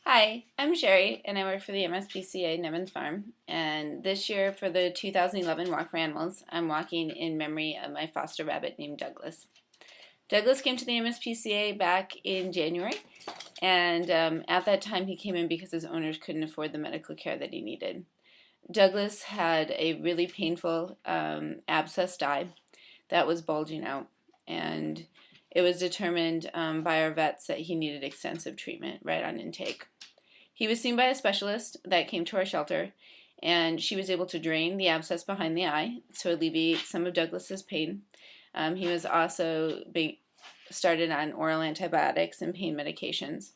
Hi, I'm Sherry, and I work for the MSPCA in Evans Farm. And this year, for the 2011 Walk for Animals, I'm walking in memory of my foster rabbit named Douglas. Douglas came to the MSPCA back in January, and at that time he came in because his owners couldn't afford the medical care that he needed. Douglas had a really painful abscessed eye that was bulging out, and it was determined by our vets that he needed extensive treatment right on intake. He was seen by a specialist that came to our shelter, and she was able to drain the abscess behind the eye to alleviate some of Douglas's pain. He was also started on oral antibiotics and pain medications.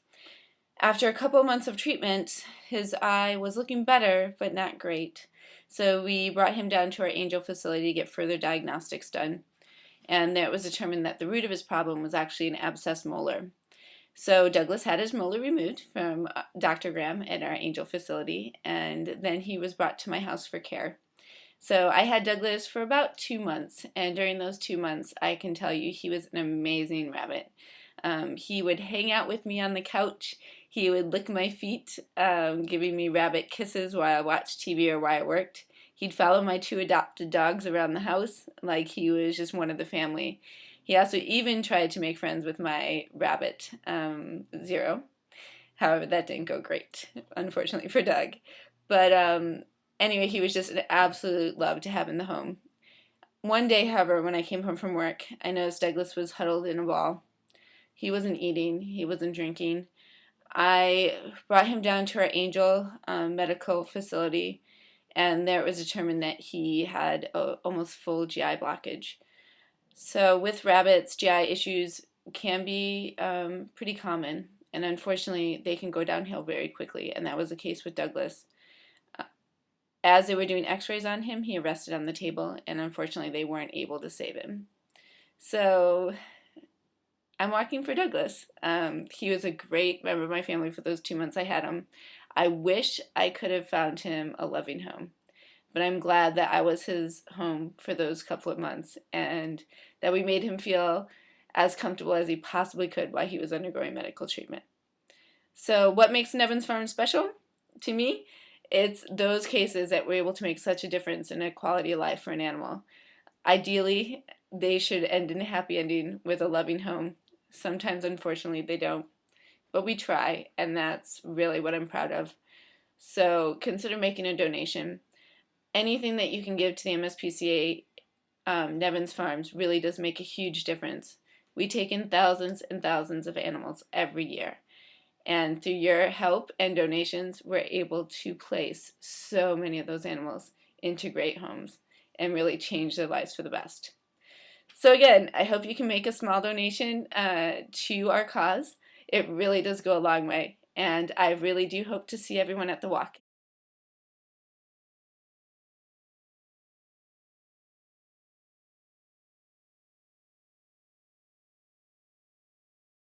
After a couple of months of treatment, his eye was looking better, but not great. So we brought him down to our Angel facility to get further diagnostics done. And there it was determined that the root of his problem was actually an abscessed molar. So Douglas had his molar removed from Dr. Graham at our Angel facility, and then he was brought to my house for care. So I had Douglas for about 2 months, and during those 2 months, I can tell you he was an amazing rabbit. He would hang out with me on the couch. He would lick my feet, giving me rabbit kisses while I watched TV or while I worked. He'd follow my two adopted dogs around the house like he was just one of the family. He also even tried to make friends with my rabbit, Zero. However, that didn't go great, unfortunately for Doug. But anyway, he was just an absolute love to have in the home. One day, however, when I came home from work, I noticed Douglas was huddled in a ball. He wasn't eating, he wasn't drinking. I brought him down to our Angel medical facility, and there it was determined that he had almost full GI blockage. So with rabbits, GI issues can be pretty common, and unfortunately they can go downhill very quickly, and that was the case with Douglas. As they were doing x-rays on him, he arrested on the table, and unfortunately they weren't able to save him. So I'm walking for Douglas. He was a great member of my family for those 2 months I had him. I wish I could have found him a loving home, but I'm glad that I was his home for those couple of months and that we made him feel as comfortable as he possibly could while he was undergoing medical treatment. So what makes an Evans Farm special? To me, it's those cases that we're able to make such a difference in a quality of life for an animal. Ideally, they should end in a happy ending with a loving home. Sometimes, unfortunately, they don't. But we try, and that's really what I'm proud of. So consider making a donation. Anything that you can give to the MSPCA Nevins Farms really does make a huge difference. We take in thousands and thousands of animals every year. And through your help and donations, we're able to place so many of those animals into great homes and really change their lives for the best. So again, I hope you can make a small donation to our cause. It really does go a long way. And I really do hope to see everyone at the walk.